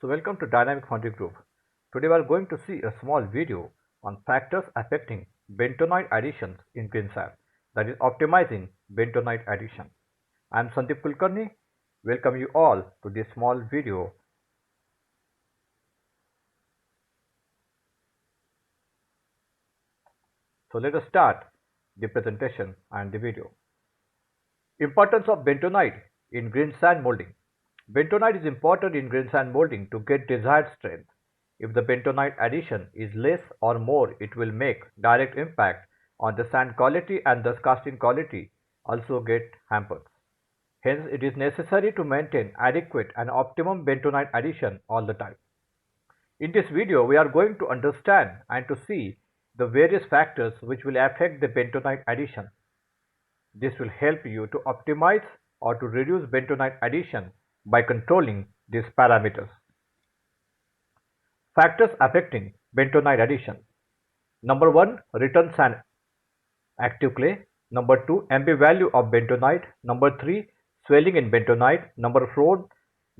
So welcome to Dynamic Foundry Group. Today we are going to see a small video on factors affecting bentonite additions in green sand, that is optimizing bentonite addition. I am Sandeep Kulkarni. Welcome you all to this small video. So let us start the presentation and the video. Importance of bentonite in green sand molding. Bentonite is important in green sand molding to get desired strength. If the bentonite addition is less or more, it will make direct impact on the sand quality and thus casting quality also get hampered. Hence, it is necessary to maintain adequate and optimum bentonite addition all the time. In this video, we are going to understand and to see the various factors which will affect the bentonite addition. This will help you to optimize or to reduce bentonite addition by controlling these parameters. Factors affecting bentonite addition. Number 1, return sand active clay. Number 2, MB value of bentonite. Number 3, swelling in bentonite. Number 4,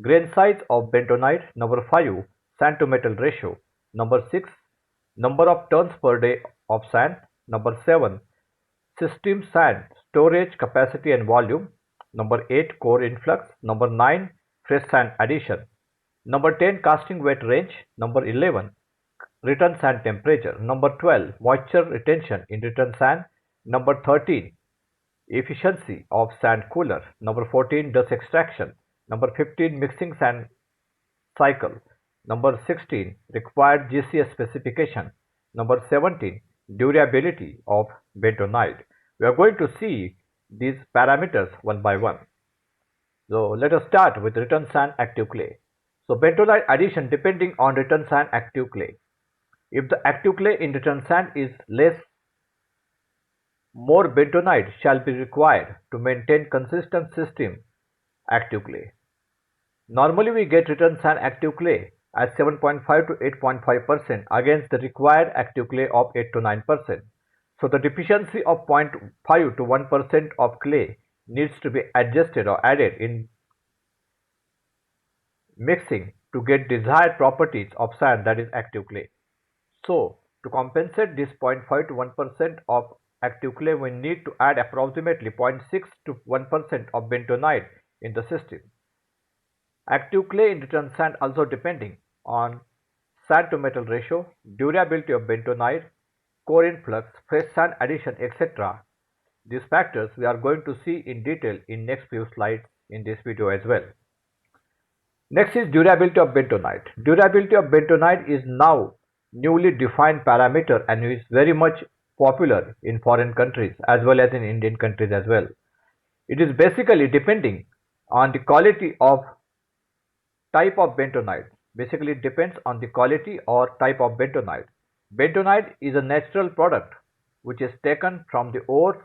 grain size of bentonite. Number 5, sand to metal ratio. Number 6, number of tons per day of sand. Number 7, system sand storage capacity and volume. Number 8, core influx. Number 9, fresh sand addition. Number 10, casting weight range. Number 11, return sand temperature. Number 12, moisture retention in return sand. Number 13, efficiency of sand cooler. Number 14, dust extraction. Number 15, mixing sand cycle. Number 16, required GCS specification. Number 17, durability of bentonite. We are going to see these parameters one by one. So let us start with return sand active clay. So bentonite addition depending on return sand active clay. If the active clay in return sand is less, more bentonite shall be required to maintain consistent system active clay. Normally we get return sand active clay at 7.5 to 8.5% against the required active clay of 8 to 9%. So the deficiency of 0.5 to 1% of clay needs to be adjusted or added in mixing to get desired properties of sand, that is active clay. So to compensate this 0.5 to 1% of active clay, we need to add approximately 0.6 to 1% of bentonite in the system. Active clay in return sand also depending on sand to metal ratio, durability of bentonite, core influx, fresh sand addition, etc. These factors we are going to see in detail in next few slides in this video as well. Next is durability of bentonite. Durability of bentonite is now newly defined parameter and is very much popular in foreign countries as well as in Indian countries as well. It is basically depending on the quality of type of bentonite. Basically it depends on the quality or type of bentonite. Bentonite is a natural product which is taken from the ores.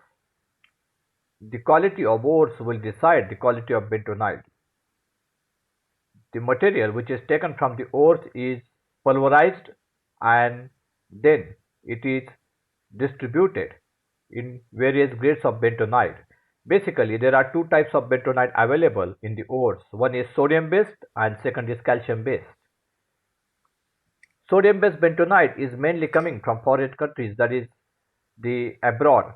The quality of ores will decide the quality of bentonite. The material which is taken from the ores is pulverized and then it is distributed in various grades of bentonite. Basically, there are two types of bentonite available in the ores. One is sodium based and second is calcium based. Sodium based bentonite is mainly coming from foreign countries, that is the abroad.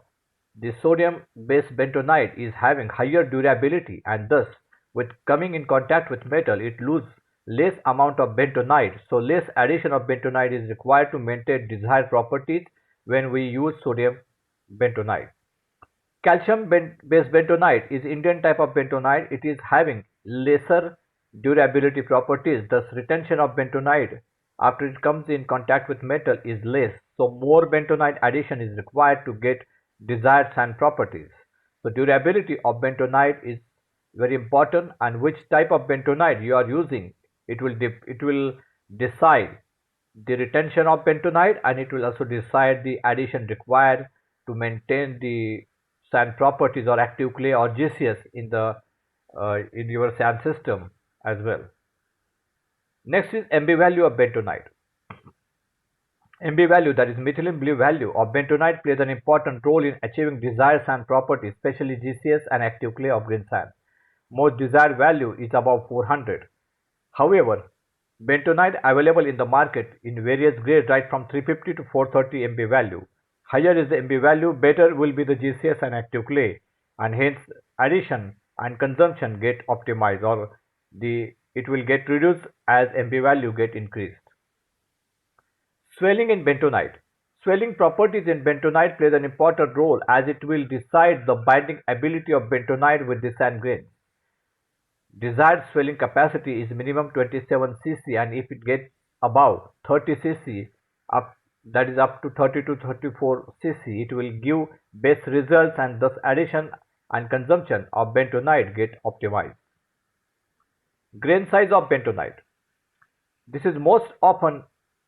The sodium based bentonite is having higher durability and thus with coming in contact with metal it loses less amount of bentonite, so less addition of bentonite is required to maintain desired properties when we use sodium bentonite. Calcium based bentonite is Indian type of bentonite. It is having lesser durability properties, thus retention of bentonite after it comes in contact with metal is less, so more bentonite addition is required to get desired sand properties. So durability of bentonite is very important, and which type of bentonite you are using, it will decide the retention of bentonite and it will also decide the addition required to maintain the sand properties or active clay or GCS in your sand system as well. Next is MB value of bentonite. MB value, that is methylene blue value of bentonite, plays an important role in achieving desired sand properties, especially GCS and active clay of green sand. Most desired value is above 400. However, Bentonite available in the market in various grades right from 350 to 430 MB value. Higher is the MB value, better will be the GCS and active clay, and hence addition and consumption get optimized, or it will get reduced as MB value get increased. Swelling in bentonite. Swelling properties in bentonite plays an important role as it will decide the binding ability of bentonite with the sand grains. Desired swelling capacity is minimum 27 cc, and if it gets above 30 cc, up that is up to 30 to 34 cc, it will give best results, and thus addition and consumption of bentonite get optimized. Grain size of bentonite. This is most often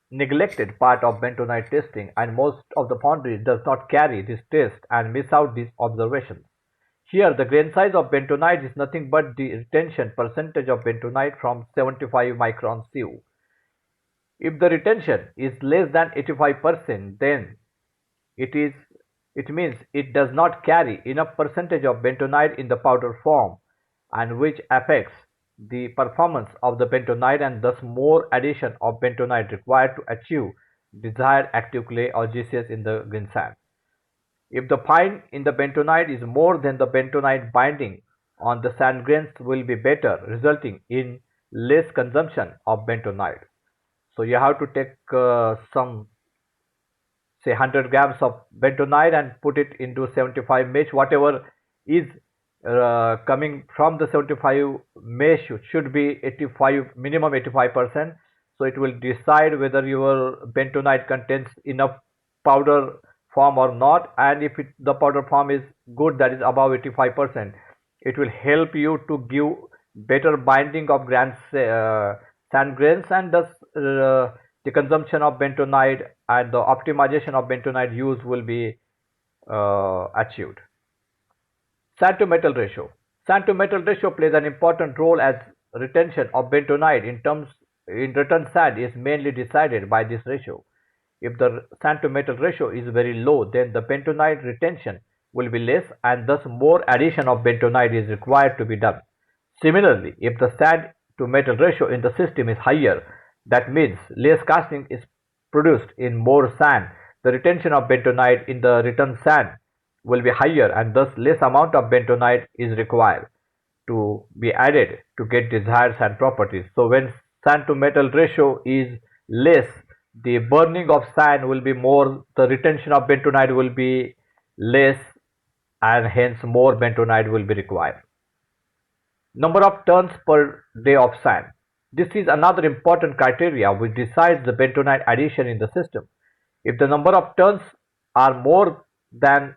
neglected part of bentonite testing, and most of the foundries does not carry this test and miss out these observations. Here the grain size of bentonite is nothing but the retention percentage of bentonite from 75 micron sieve. If the retention is less than 85%, then it is it means it does not carry enough percentage of bentonite in the powder form, and which affects the performance of the bentonite, and thus more addition of bentonite required to achieve desired active clay or GCS in the green sand. If the fine in the bentonite is more than the bentonite binding on the sand grains will be better, resulting in less consumption of bentonite. So you have to take some say 100 grams of bentonite and put it into 75 mesh. Whatever is coming from the 75 mesh should be 85, minimum 85%. So it will decide whether your bentonite contains enough powder form or not, and if the powder form is good, that is above 85%, it will help you to give better binding of sand grains, and thus the consumption of bentonite and the optimization of bentonite use will be achieved. Sand to metal ratio. Sand to metal ratio plays an important role as retention of bentonite in return sand is mainly decided by this ratio. If the sand to metal ratio is very low, then the bentonite retention will be less, and thus more addition of bentonite is required to be done. Similarly, if the sand to metal ratio in the system is higher, that means less casting is produced in more sand. The retention of bentonite in the return sand will be higher, and thus less amount of bentonite is required to be added to get desired sand properties. So when sand to metal ratio is less, the burning of sand will be more, the retention of bentonite will be less, and hence more bentonite will be required. Number of tons per day of sand. This is another important criteria which decides the bentonite addition in the system. If the number of tons are than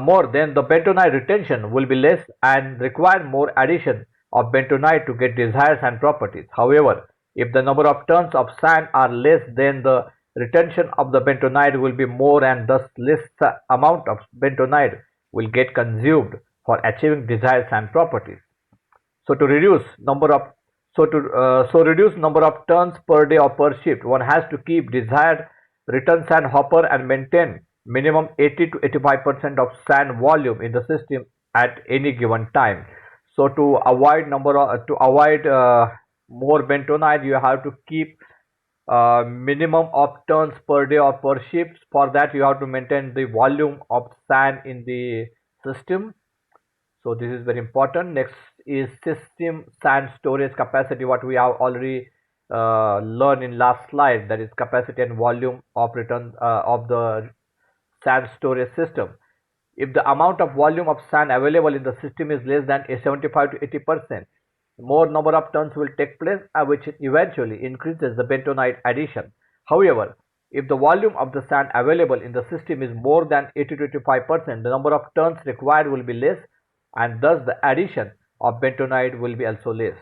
more, then the bentonite retention will be less and require more addition of bentonite to get desired sand properties. However, if the number of tons of sand are less, then the retention of the bentonite will be more, and thus less amount of bentonite will get consumed for achieving desired sand properties. So to reduce number of reduce number of tons per day or per shift, one has to keep desired return sand hopper and maintain minimum 80 to 85% of sand volume in the system at any given time. So to avoid more bentonite, you have to keep minimum of tons per day or per shift. For that, you have to maintain the volume of sand in the system. So this is very important. Next is system sand storage capacity, what we have already learned in last slide, that is capacity and volume of return of the sand storage system. If the amount of volume of sand available in the system is less than 75 to 80%, more number of tons will take place, which eventually increases the bentonite addition. However, if the volume of the sand available in the system is more than 80 to 85%, the number of tons required will be less, and thus the addition of bentonite will be also less.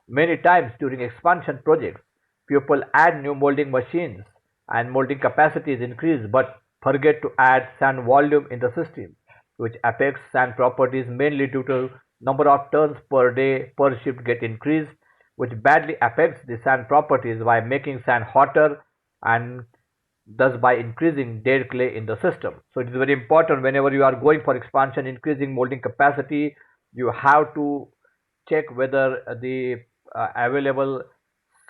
Many times during expansion projects, people add new molding machines and molding capacity is increased, but forget to add sand volume in the system, which affects sand properties mainly due to number of tons per day per shift get increased, which badly affects the sand properties by making sand hotter and thus by increasing dead clay in the system. So it is very important whenever you are going for expansion, increasing molding capacity, you have to check whether the available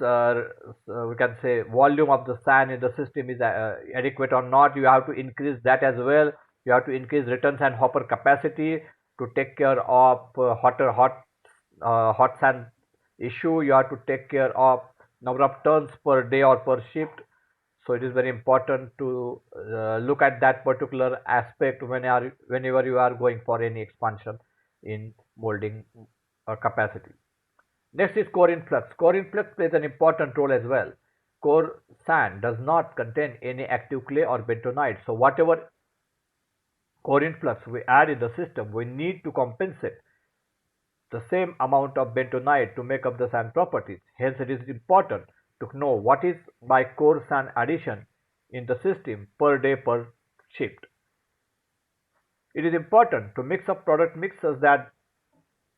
we can say volume of the sand in the system is adequate or not. You have to increase that as well. You have to increase return sand hopper capacity to take care of hot sand issue. You have to take care of number of tons per day or per shift. So it is very important to look at that particular aspect whenever you are going for any expansion in molding capacity. Next is core influx. Core influx plays an important role as well. Core sand does not contain any active clay or bentonite. So whatever core influx we add in the system, we need to compensate the same amount of bentonite to make up the sand properties. Hence, it is important to know what is my core sand addition in the system per day per shift. It is important to mix up product mixes that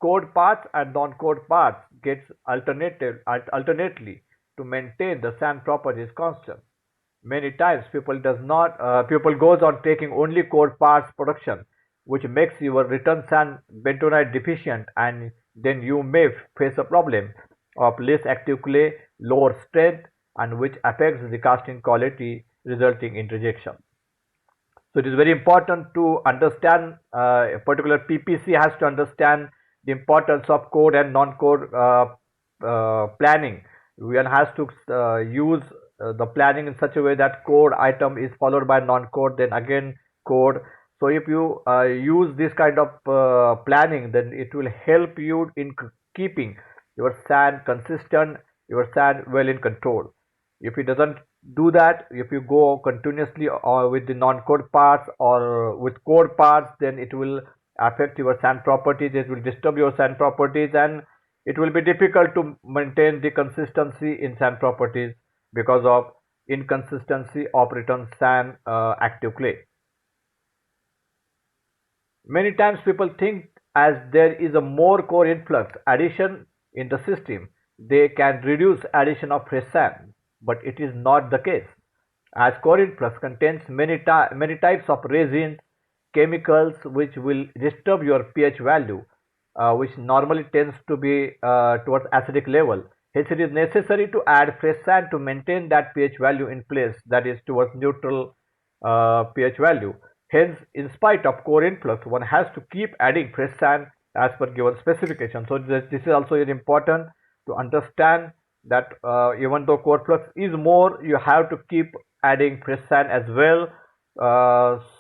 cored parts and non-cored parts gets alternately to maintain the sand properties constant. Many times people goes on taking only cored parts production, which makes your return sand bentonite deficient, and then you may face a problem of less active clay, lower strength, and which affects the casting quality, resulting in rejection. So it is very important to understand a particular PPC has to understand the importance of code and non-code planning. One has to use the planning in such a way that code item is followed by non-code, then again code. So if you use this kind of planning, then it will help you in keeping your sand consistent, your sand well in control. If it doesn't do that, if you go continuously with the non-code parts or with code parts, then it will affect your sand properties, it will disturb your sand properties, and it will be difficult to maintain the consistency in sand properties because of inconsistency of return sand active clay. Many times people think as there is a more core influx addition in the system, they can reduce addition of fresh sand, but it is not the case. As core influx contains many types of resins, chemicals which will disturb your pH value, which normally tends to be towards acidic level. Hence, it is necessary to add fresh sand to maintain that pH value in place, that is towards neutral pH value. Hence, in spite of core influx, one has to keep adding fresh sand as per given specification. So this is also very important to understand that even though core flux is more, you have to keep adding fresh sand as well,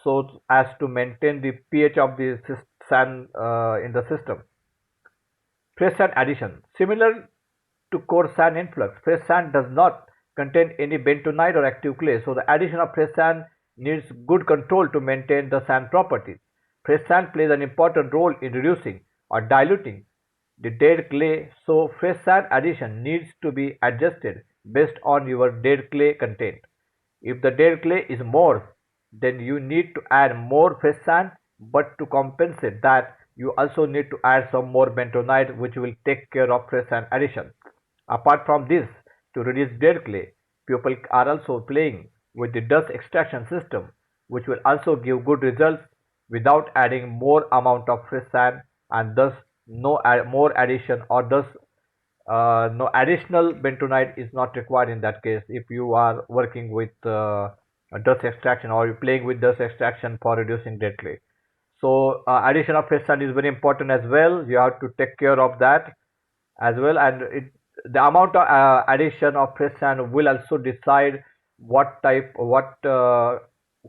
so as to maintain the pH of the sand in the system. Fresh sand addition. Similar to core sand influx, fresh sand does not contain any bentonite or active clay, so the addition of fresh sand needs good control to maintain the sand properties. Fresh sand plays an important role in reducing or diluting the dead clay, so fresh sand addition needs to be adjusted based on your dead clay content. If the dead clay is more, then you need to add more fresh sand, but to compensate that, you also need to add some more bentonite, which will take care of fresh sand addition. Apart from this, to reduce dead clay, people are also playing with the dust extraction system, which will also give good results without adding more amount of fresh sand, and thus no more addition, or thus no additional bentonite is not required in that case if you are working with dust extraction, or you playing with dust extraction for reducing dead clay. So addition of fresh sand is very important as well. You have to take care of that as well, and the amount of addition of fresh sand will also decide what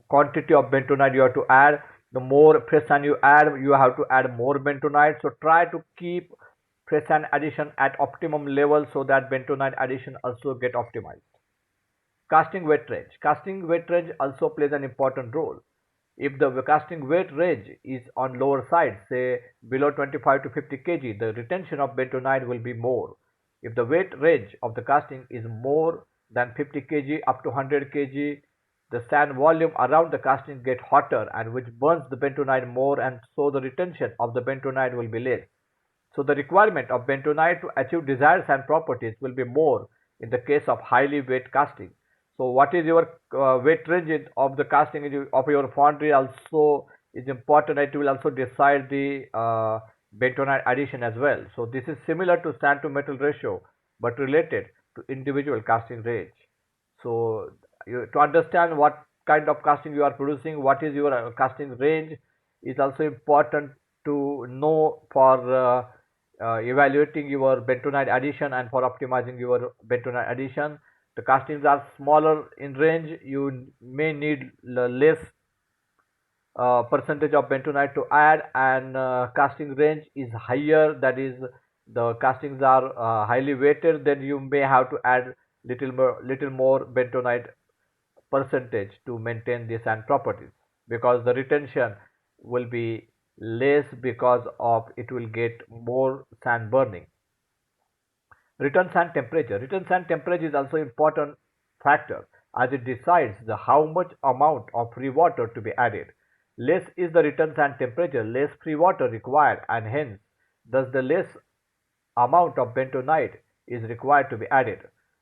quantity of bentonite you have to add. The more fresh sand you add, you have to add more bentonite. So try to keep fresh sand addition at optimum level so that bentonite addition also get optimized. Casting weight range. Casting weight range also plays an important role. If the casting weight range is on lower side, say below 25 to 50 kg, the retention of bentonite will be more. If the weight range of the casting is more than 50 kg up to 100 kg, the sand volume around the casting get hotter, and which burns the bentonite more, and so the retention of the bentonite will be less. So the requirement of bentonite to achieve desired sand properties will be more in the case of highly weight casting. So what is your weight range of the casting of your foundry also is important. It will also decide the bentonite addition as well. So this is similar to sand to metal ratio, but related. to individual casting range. So to understand what kind of casting you are producing, what is your casting range, is also important to know for evaluating your bentonite addition and for optimizing your bentonite addition. The castings are smaller in range, you may need less percentage of bentonite to add, and casting range is higher, that is the castings are highly weighted, then you may have to add little more bentonite percentage to maintain the sand properties, because the retention will be less because of it will get more sand burning. Return sand temperature. Return sand temperature is also important factor as it decides the how much amount of free water to be added. Less is the return sand temperature, less free water required, and hence thus the less amount of bentonite is required to be added.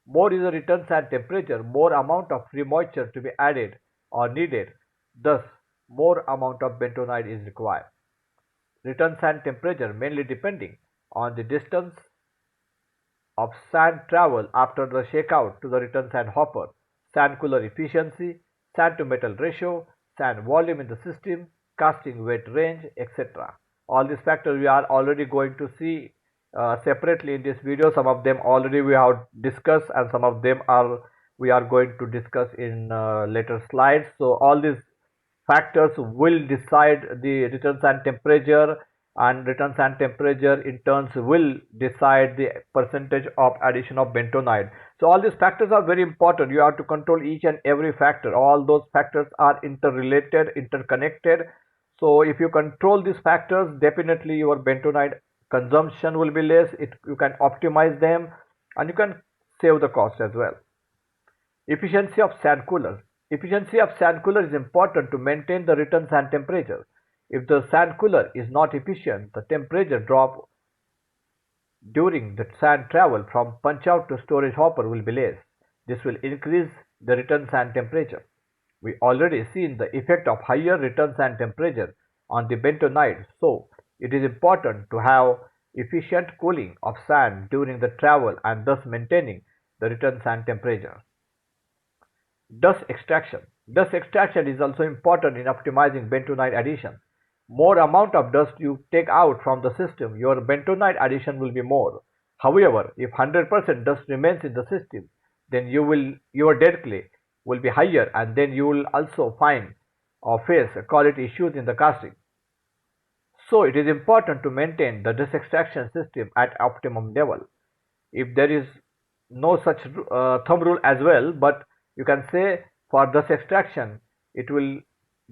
More is the return sand temperature, more amount of free moisture to be added or needed, thus more amount of bentonite is required. Return sand temperature mainly depending on the distance of sand travel after the shakeout to the return sand hopper, sand cooler efficiency, sand to metal ratio, sand volume in the system, casting weight range, etc. All these factors we are already going to see separately in this video. Some of them already we have discussed, and some of them are we are going to discuss in later slides. So all these factors will decide the return sand temperature, and return sand temperature in turns will decide the percentage of addition of bentonite. So all these factors are very important. You have to control each and every factor. All those factors are interrelated, interconnected. So if you control these factors, definitely your bentonite consumption will be less. You can optimize them, and you can save the cost as well. Efficiency of sand cooler. Efficiency of sand cooler is important to maintain the return sand temperature. If the sand cooler is not efficient, the temperature drop during the sand travel from punch out to storage hopper will be less. This will increase the return sand temperature. We already seen the effect of higher return sand temperature on the bentonite, so it is important to have efficient cooling of sand during the travel and thus maintaining the return sand temperature. Dust extraction. Dust extraction is also important in optimizing bentonite addition. More amount of dust you take out from the system, your bentonite addition will be more. However, if 100% dust remains in the system, then your dead clay will be higher, and then you will also find or face quality issues in the casting. So it is important to maintain the dust extraction system at optimum level. If there is no such thumb rule as well, but you can say for dust extraction it will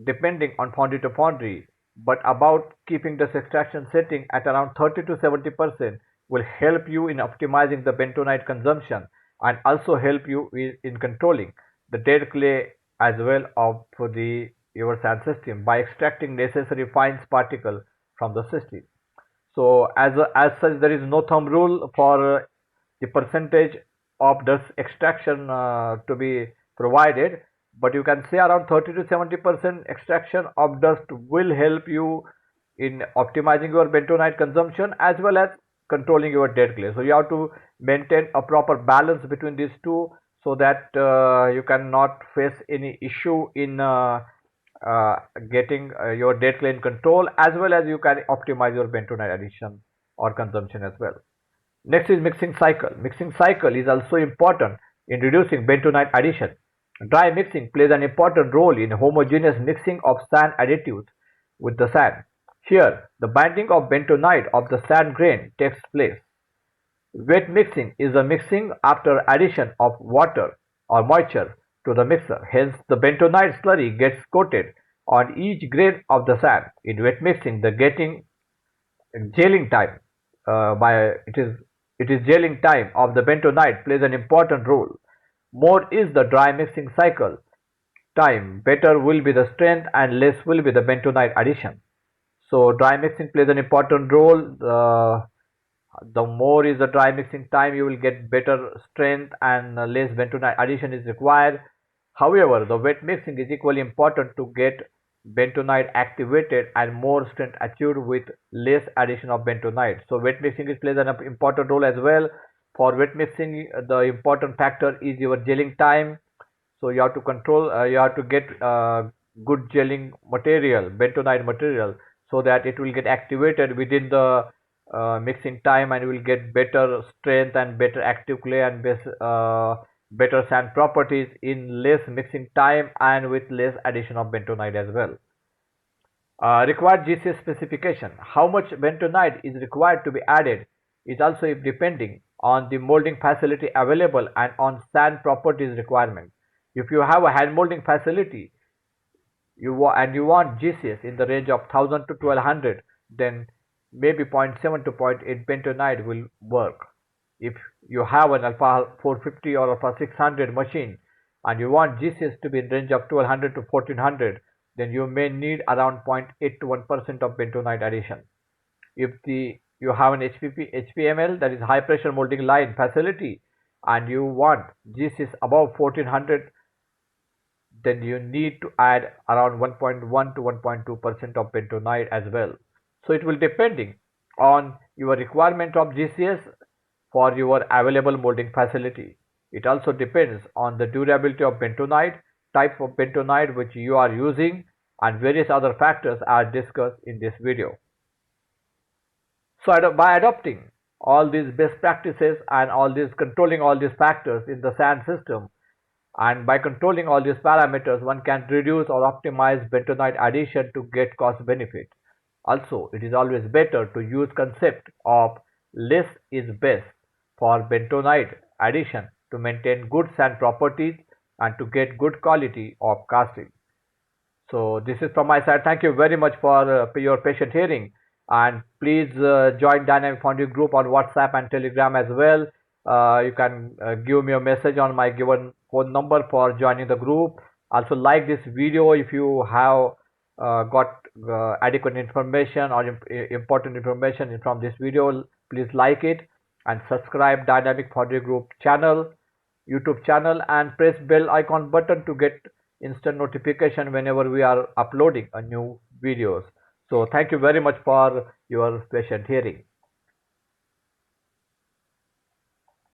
depending on foundry to foundry, but about keeping dust extraction setting at around 30 to 70% will help you in optimizing the bentonite consumption, and also help you in controlling the dead clay as well of the your sand system by extracting necessary fine particle from the system. So as such, there is no thumb rule for the percentage of dust extraction to be provided, but you can say around 30 to 70% extraction of dust will help you in optimizing your bentonite consumption as well as controlling your dead clay. So you have to maintain a proper balance between these two, so that you cannot face any issue in getting your dead clay in control, as well as you can optimize your bentonite addition or consumption as well. Next is mixing cycle. Mixing cycle is also important in reducing bentonite addition. Dry mixing plays an important role in homogeneous mixing of sand additives with the sand. Here, the binding of bentonite of the sand grain takes place. Wet mixing is the mixing after addition of water or moisture to the mixer. Hence, the bentonite slurry gets coated on each grain of the sand. In wet mixing, the gelling time it is gelling time of the bentonite plays an important role. More is the dry mixing cycle time, better will be the strength and less will be the bentonite addition. So dry mixing plays an important role. The more is the dry mixing time, you will get better strength and less bentonite addition is required. However, the wet mixing is equally important to get bentonite activated and more strength achieved with less addition of bentonite. So wet mixing plays an important role as well. For wet mixing, the important factor is your gelling time. So you have to control, you have to get good gelling material, bentonite material, so that it will get activated within the mixing time, and you will get better strength and better active clay and better sand properties in less mixing time and with less addition of bentonite as well. Required GCS specification. How much bentonite is required to be added is also depending on the molding facility available and on sand properties requirement. If you have a hand molding facility and you want GCS in the range of 1000 to 1200, then maybe zero point 0.7 to zero point 0.8 bentonite will work. If you have an alpha 450 or alpha 600 machine and you want GCS to be in range of 1200 to 1400, then you may need around 0.8 to 1% of bentonite addition. If you have an HPML, that is high pressure molding line facility, and you want GCS above 1400, then you need to add around 1.1 to 1.2% of bentonite as well. So it will depending on your requirement of GCS for your available molding facility. It also depends on the durability of bentonite, type of bentonite which you are using, and various other factors are discussed in this video. So by adopting all these best practices and controlling all these factors in the sand system, and by controlling all these parameters, one can reduce or optimize bentonite addition to get cost benefit. Also, it is always better to use concept of less is best for bentonite addition to maintain good sand properties and to get good quality of casting. So this is from my side. Thank you very much for your patient hearing, and please join Dynamic Foundry group on WhatsApp and Telegram as well. You can give me a message on my given phone number for joining the group. Also like this video if you have got adequate information or important information from this video. Please like it and subscribe Dynamic Foundry group channel, YouTube channel, and press bell icon button to get instant notification whenever we are uploading a new videos. So thank you very much for your patient hearing.